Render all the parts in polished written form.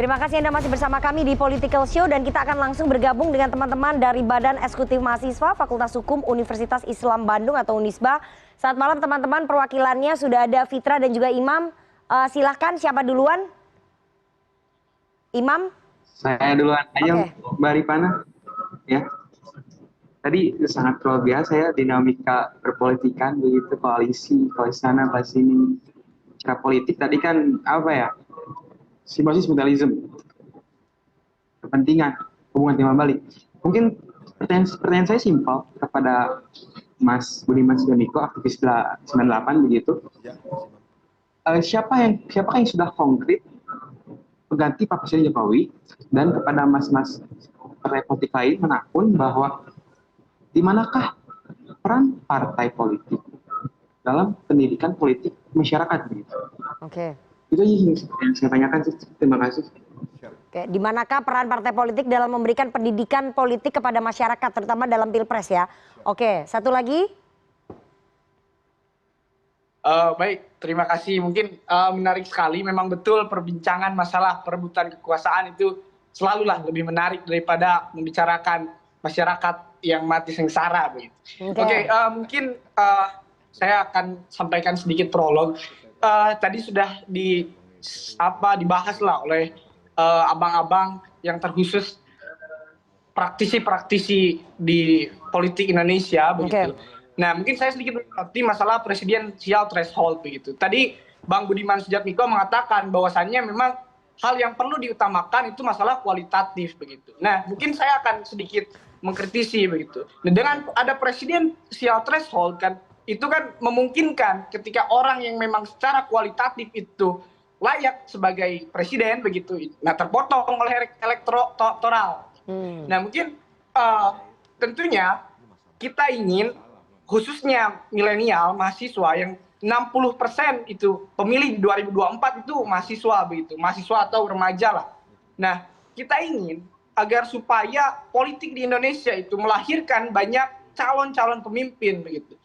Terima kasih Anda masih bersama kami di Political Show dan kita akan langsung bergabung dengan teman-teman dari Badan Eksekutif Mahasiswa Fakultas Hukum Universitas Islam Bandung atau Unisba. Saat malam teman-teman, perwakilannya sudah ada Fitra dan juga Imam. Silahkan siapa duluan? Imam? Saya duluan aja, Mbak Rifana. Ya. Tadi sangat luar biasa ya dinamika perpolitikan begitu, koalisi sana, koalisi sini. Cara politik tadi kan apa ya? Simbiosis mutualisme. Kepentingan, hubungan timbal balik. Mungkin pertanyaan saya simpel kepada Mas Budiman Sujatmiko, aktivis 98 begitu. Siapa yang sudah konkret mengganti Pak Presiden Jokowi, dan kepada mas-mas partai politik lain menakun bahwa di manakah peran partai politik dalam pendidikan politik masyarakat begitu. Oke. Itu yang saya tanyakan sih. Terima kasih. Oke, di manakah peran partai politik dalam memberikan pendidikan politik kepada masyarakat, terutama dalam Pilpres ya? Oke, satu lagi. Baik, terima kasih. Mungkin menarik sekali. Memang betul perbincangan masalah perebutan kekuasaan itu selalulah lebih menarik daripada membicarakan masyarakat yang mati sengsara begitu. Oke, mungkin saya akan sampaikan sedikit prolog. Tadi sudah dibahas lah oleh abang-abang yang terkhusus praktisi-praktisi di politik Indonesia begitu. Nah, mungkin saya sedikit mengerti masalah presidensial threshold begitu. Tadi Bang Budiman Sujatmiko mengatakan bahwasannya memang hal yang perlu diutamakan itu masalah kualitatif begitu. Nah, mungkin saya akan sedikit mengkritisi begitu. Nah, dengan ada presidensial threshold kan, itu kan memungkinkan ketika orang yang memang secara kualitatif itu layak sebagai presiden begitu, nah terpotong oleh elektoral. Nah, mungkin tentunya kita ingin khususnya milenial mahasiswa yang 60% itu pemilih di 2024 itu mahasiswa begitu, mahasiswa atau remaja lah. Nah, kita ingin agar supaya politik di Indonesia itu melahirkan banyak calon-calon pemimpin begitu.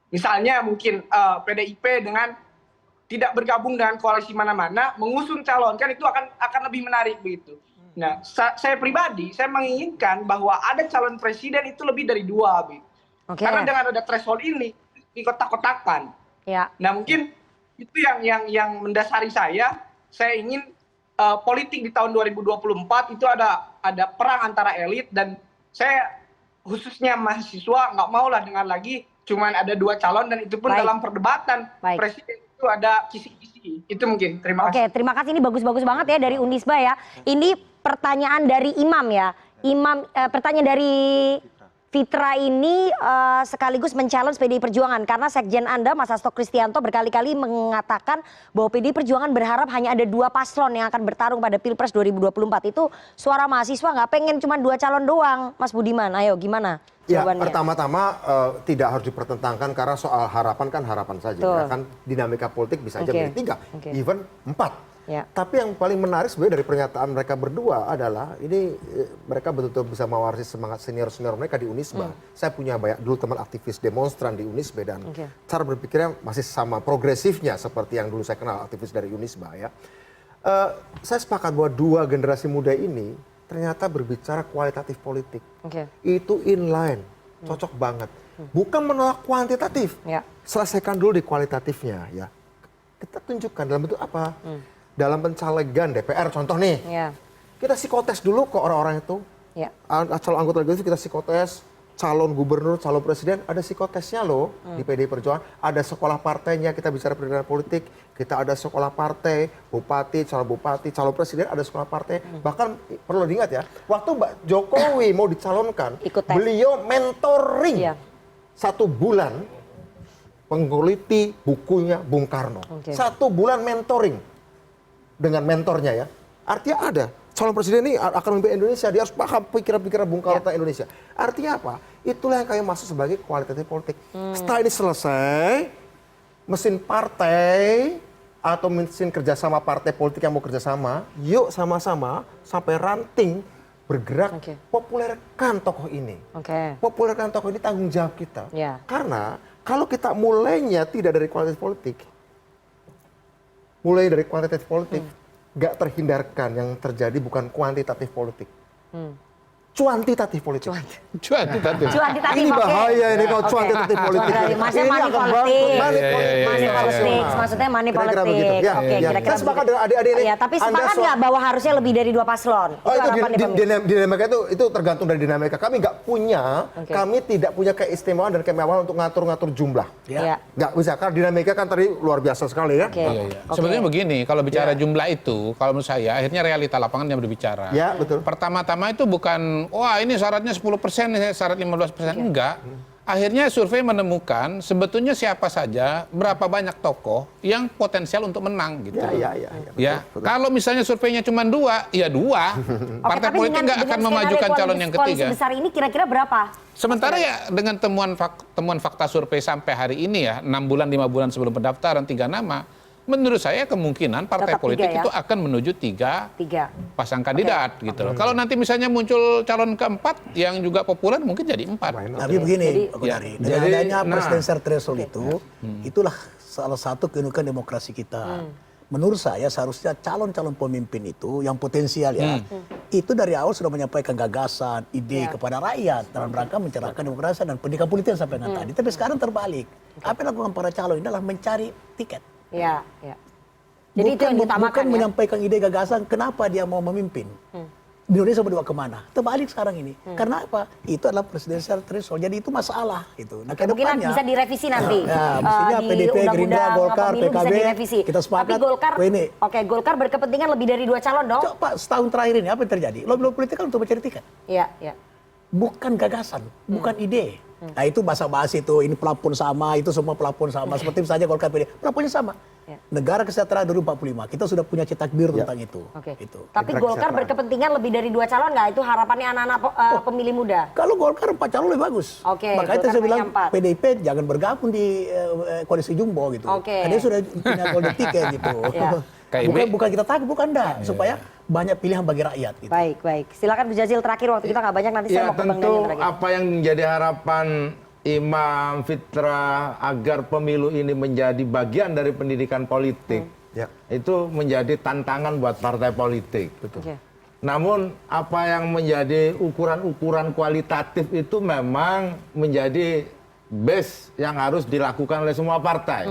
Misalnya mungkin PDIP dengan tidak bergabung dengan koalisi mana-mana, mengusung calon kan itu akan lebih menarik begitu. Nah, saya pribadi saya menginginkan bahwa ada calon presiden itu lebih dari 2 begitu. Karena dengan ada threshold ini dikotak-kotakan. Ya. Nah, mungkin itu yang mendasari saya ingin politik di tahun 2024 itu ada perang antara elit, dan saya khususnya mahasiswa nggak mau lah dengan lagi cuman ada 2 calon, dan itu pun dalam perdebatan presiden itu ada kisi-kisi. Itu mungkin. Terima kasih. Oke, terima kasih. Ini bagus-bagus banget ya dari Unisba ya. Ini pertanyaan dari Imam ya. Imam, pertanyaan dari Fitra ini sekaligus men-challenge PDI Perjuangan karena sekjen Anda Mas Hasto Kristianto berkali-kali mengatakan bahwa PDI Perjuangan berharap hanya ada 2 paslon yang akan bertarung pada Pilpres 2024. Itu suara mahasiswa nggak pengen cuma 2 calon doang. Mas Budiman, ayo gimana jawabannya? Ya, pertama-tama tidak harus dipertentangkan karena soal harapan kan harapan saja. Ya, kan dinamika politik bisa aja menjadi 3, even 4. Ya. Tapi yang paling menarik sebenarnya dari pernyataan mereka berdua adalah ini mereka betul-betul bisa mewarisi semangat senior-senior mereka di Unisba. Saya punya banyak dulu teman aktivis demonstran di Unisba dan cara berpikirnya masih sama progresifnya seperti yang dulu saya kenal aktivis dari Unisba ya. Saya sepakat bahwa 2 generasi muda ini ternyata berbicara kualitatif politik. Itu inline, cocok banget. Bukan menolak kuantitatif. Selesaikan dulu di kualitatifnya ya. Kita tunjukkan dalam bentuk apa? Dalam pencalegan DPR contoh nih, kita psikotes dulu ke orang-orang itu, calon anggota legislatif kita psikotes, calon gubernur, calon presiden ada psikotesnya loh di PDI Perjuangan, ada sekolah partainya, kita bicara pendidikan politik, kita ada sekolah partai, bupati, calon presiden ada sekolah partai, bahkan perlu diingat ya, waktu Mbak Jokowi mau dicalonkan, beliau mentoring 1 bulan menguliti bukunya Bung Karno, 1 bulan mentoring. Dengan mentornya ya, artinya ada calon presiden ini akan memimpin Indonesia, dia harus paham pikiran-pikiran Bung Karno tentang Indonesia. Artinya apa? Itulah yang kayak masuk sebagai kualitatif politik. Setelah ini selesai, mesin partai atau mesin kerjasama partai politik yang mau kerjasama, yuk sama-sama sampai ranting bergerak populerkan tokoh ini. Populerkan tokoh ini tanggung jawab kita. Karena kalau kita mulainya tidak dari kualitatif politik, mulai dari kuantitatif politik, nggak terhindarkan yang terjadi bukan kuantitatif politik. Cuantitatif politik. Cuantitatif. Ini bahaya ini kalau cuantitatif politik. Maksudnya Ini money akan politik. money politik. Maksudnya money Kira-kira politik. begitu. Ya, Oke, ya. kira-kira Saya sepakat dengan adik-adik ini. Ya, tapi Anda sepakat nggak bahwa harusnya lebih dari 2 paslon? Oh itu harapan di pemilu. dinamika itu tergantung dari dinamika. Kami nggak punya, kami tidak punya keistimewaan dan kemewahan untuk ngatur-ngatur jumlah. Ya. Nggak bisa, karena dinamika kan tadi luar biasa sekali ya. Oke. Sebetulnya begini, kalau bicara jumlah itu, kalau menurut saya akhirnya realita lapangan yang berbicara. Ya, betul. Pertama-tama itu bukan, wah ini syaratnya 10%, ini syarat 15%. Enggak. Akhirnya survei menemukan sebetulnya siapa saja, berapa banyak tokoh yang potensial untuk menang gitu. Ya. Ya, Betul. kalau misalnya surveinya cuma 2, ya 2. Partai Tapi politik nggak akan dengan memajukan skenario calon yang koalisi ketiga. besar ini kira-kira berapa? Sementara ya dengan temuan fakta survei sampai hari ini ya, 6 bulan, 5 bulan sebelum pendaftaran 3 nama, menurut saya kemungkinan partai Tetap politik 3 ya? itu akan menuju 3 3. pasang kandidat gitu loh. Kalau nanti misalnya muncul calon keempat yang juga populer mungkin jadi 4. Tapi begini, Pak ya. Kodari, dengan adanya presidensial threshold itulah salah satu keunikan demokrasi kita. Menurut saya seharusnya calon-calon pemimpin itu yang potensial ya, itu dari awal sudah menyampaikan gagasan, ide kepada rakyat dalam rangka mencerahkan demokrasi dan pendidikan politik yang sampai dengan tadi. Tapi sekarang terbalik. Apa yang dilakukan para calon ini adalah mencari tiket. Ya. Jadi itu yang diutamakan bukan ya? menyampaikan ide gagasan kenapa dia mau memimpin. Di Indonesia berdua kemana? Terbalik sekarang ini. Karena apa? Itu adalah presidensial threshold. Jadi itu masalah. Itu. Nah, Mungkin bisa direvisi nanti. Ya, mestinya Di PDP, undang-undang Gerindra, Golkar, pemilu bisa PKB, direvisi. kita sepakat. Tapi Golkar, ini. Golkar berkepentingan lebih dari 2 calon dong? Coba setahun terakhir ini apa yang terjadi? Lobby politik kan untuk mencari tiket. Iya. Bukan gagasan, bukan ide. Nah itu basa-basi itu, ini pelapon sama, itu semua pelapon sama. Seperti misalnya Golkar PD, pelaponnya sama. Negara Kesejahteraan 2045, kita sudah punya cetak biru tentang itu. Itu. Tapi Golkar berkepentingan lebih dari 2 calon nggak? Itu harapannya anak-anak pemilih muda? Kalau Golkar 4 calon lebih bagus. Makanya Golkar saya bilang punya 4. PDIP jangan bergabung di koalisi Jumbo gitu. Karena dia sudah punya golden ticket gitu. Bukan kita takut, bukan dah. Supaya banyak pilihan bagi rakyat. Gitu. Baik. Silakan Bu Jazil terakhir, waktu kita nggak banyak, nanti saya mau ke Bang tentu Daniel terakhir. apa yang menjadi harapan Imam Fitra agar pemilu ini menjadi bagian dari pendidikan politik, itu menjadi tantangan buat partai politik. Namun apa yang menjadi ukuran-ukuran kualitatif itu memang menjadi base yang harus dilakukan oleh semua partai.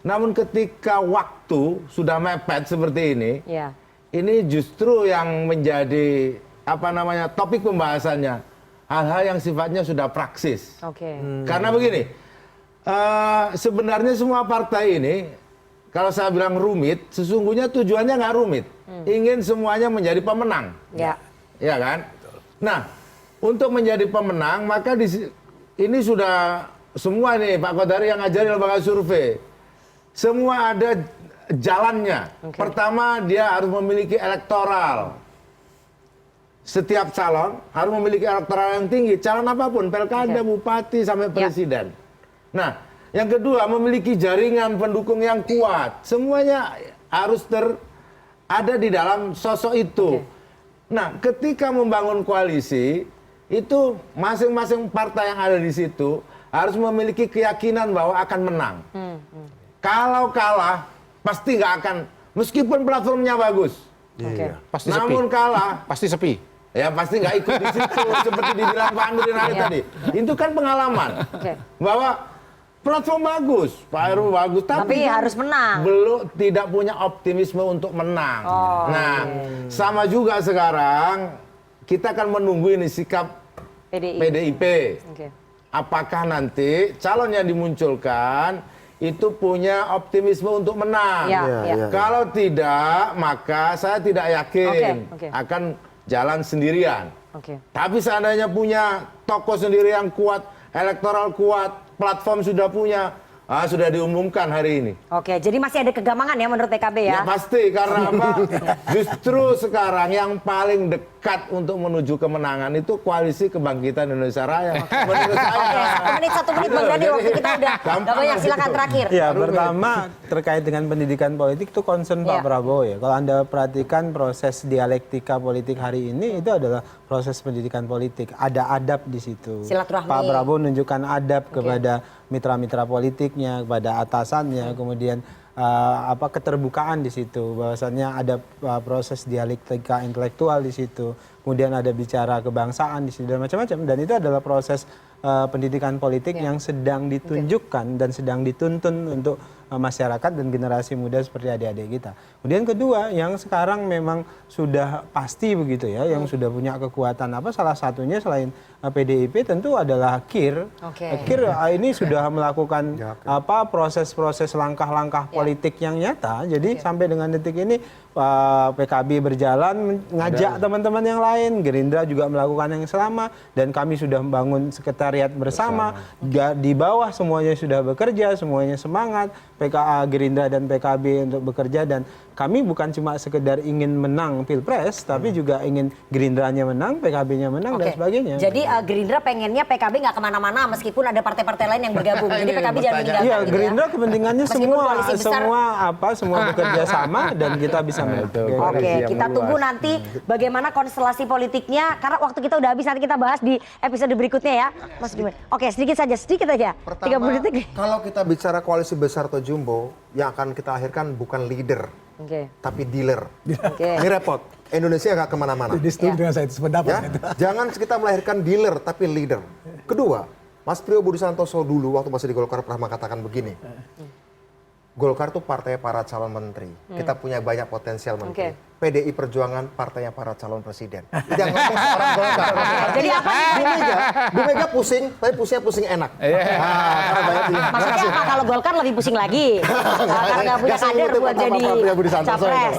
Namun ketika waktu sudah mepet seperti ini justru yang menjadi topik pembahasannya. Hal-hal yang sifatnya sudah praksis. Karena begini, sebenarnya semua partai ini, kalau saya bilang rumit, sesungguhnya tujuannya nggak rumit. Ingin semuanya menjadi pemenang. Ya kan? Nah, untuk menjadi pemenang, maka ini sudah semua nih Pak Kodari yang ngajarin lembaga survei. Semua ada jalannya. Pertama, dia harus memiliki elektoral. Setiap calon harus memiliki elektoral yang tinggi, calon apapun, pilkada, bupati, sampai presiden. Nah, yang kedua memiliki jaringan pendukung yang kuat. Semuanya harus ada di dalam sosok itu. Nah, ketika membangun koalisi, itu masing-masing partai yang ada di situ harus memiliki keyakinan bahwa akan menang. Kalau kalah, pasti nggak akan, meskipun platformnya bagus. Pasti Namun sepi. kalah, Pasti sepi. Ya pasti nggak ikut di situ seperti dibilang Pak Nurdin hari tadi. Itu kan pengalaman bahwa platform bagus, Pak Heru bagus, tapi kan harus menang. Belum tidak punya optimisme untuk menang. Sama juga sekarang kita akan menunggu ini sikap PDIP. Apakah nanti calon yang dimunculkan itu punya optimisme untuk menang? Kalau tidak, maka saya tidak yakin akan jalan sendirian. Tapi seandainya punya tokoh sendiri yang kuat, elektoral kuat, platform sudah punya, sudah diumumkan hari ini. Jadi masih ada kegamangan ya menurut PKB ya? Ya pasti, karena apa? Justru sekarang yang paling dekat untuk menuju kemenangan itu Koalisi Kebangkitan Indonesia Raya. Menurut saya. 1 menit Bang Daniel, waktu kita udah nggak banyak, silakan terakhir. Ya, pertama terkait dengan pendidikan politik itu concern Pak Prabowo ya. Kalau Anda perhatikan proses dialektika politik hari ini itu adalah proses pendidikan politik. Ada adab di situ. Silaturahmi. Pak Prabowo menunjukkan adab kepada mitra-mitra politiknya, kepada atasannya, kemudian keterbukaan di situ, bahwasannya ada proses dialektika intelektual di situ, kemudian ada bicara kebangsaan di situ dan macam-macam, dan itu adalah proses pendidikan politik yang sedang ditunjukkan dan sedang dituntun untuk masyarakat dan generasi muda seperti adik-adik kita. Kemudian kedua, yang sekarang memang sudah pasti begitu ya, yang sudah punya kekuatan salah satunya selain PDIP tentu adalah KIR. KIR ini sudah melakukan proses-proses langkah-langkah politik yang nyata. Jadi sampai dengan detik ini PKB berjalan ngajak teman-teman yang lain, Gerindra juga melakukan yang sama, dan kami sudah membangun sekretariat bersama. Di bawah semuanya sudah bekerja, semuanya semangat, Gerindra dan PKB untuk bekerja, dan kami bukan cuma sekedar ingin menang Pilpres, tapi juga ingin Gerindranya menang, PKB-nya menang, dan sebagainya. Jadi Gerindra pengennya PKB nggak kemana-mana meskipun ada partai-partai lain yang bergabung. Jadi PKB jangan meninggalkan. Iya, gitu Gerindra kepentingannya Meskipun semua bekerja sama dan kita bisa menang. Oke, kita tunggu nanti bagaimana konstelasi politiknya, karena waktu kita udah habis, nanti kita bahas di episode berikutnya ya, Mas Budiman. Oke, sedikit aja. Pertama, 30 detik. kalau kita bicara koalisi besar atau jumbo, yang akan kita akhirkan bukan leader, tapi dealer. Ini repot. Indonesia nggak kemana-mana. Setuju dengan saya, itu sependapat. Ya? Jangan kita melahirkan dealer, tapi leader. Kedua, Mas Priyo Budi Santoso dulu waktu masih di Golkar pernah mengatakan begini. Golkar itu partai para calon menteri. Kita punya banyak potensial menteri. PDI Perjuangan partainya para calon presiden. Jangan ngomong seorang Golkar. Jadi apa Bu Mega pusing, tapi pusing enak. Maksudnya apa kalau Golkar lebih pusing lagi? Karena nggak punya kader buat jadi capres.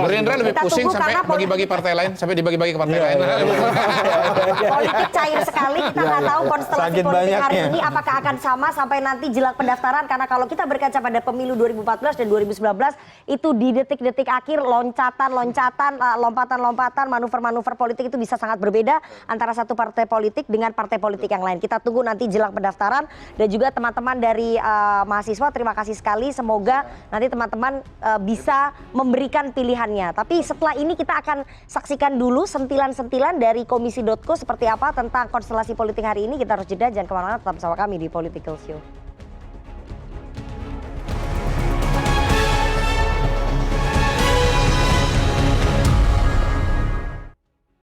Gerindra lebih pusing sampai bagi-bagi partai lain, sampai dibagi-bagi ke partai lain. Politik cair sekali, kita nggak tahu konstelasi politik hari ini apakah akan sama sampai nanti jelang pendaftaran, karena kalau kita berkaca pada pemilu 2014 dan 2019 itu di detik-detik akhir lompatan, manuver-manuver politik itu bisa sangat berbeda antara satu partai politik dengan partai politik yang lain. Kita tunggu nanti jelang pendaftaran, dan juga teman-teman dari mahasiswa, terima kasih sekali. Semoga nanti teman-teman bisa memberikan pilihannya. Tapi setelah ini kita akan saksikan dulu sentilan-sentilan dari komisi.co seperti apa tentang konstelasi politik hari ini. Kita harus jeda, jangan kemana-mana, tetap bersama kami di Political Show.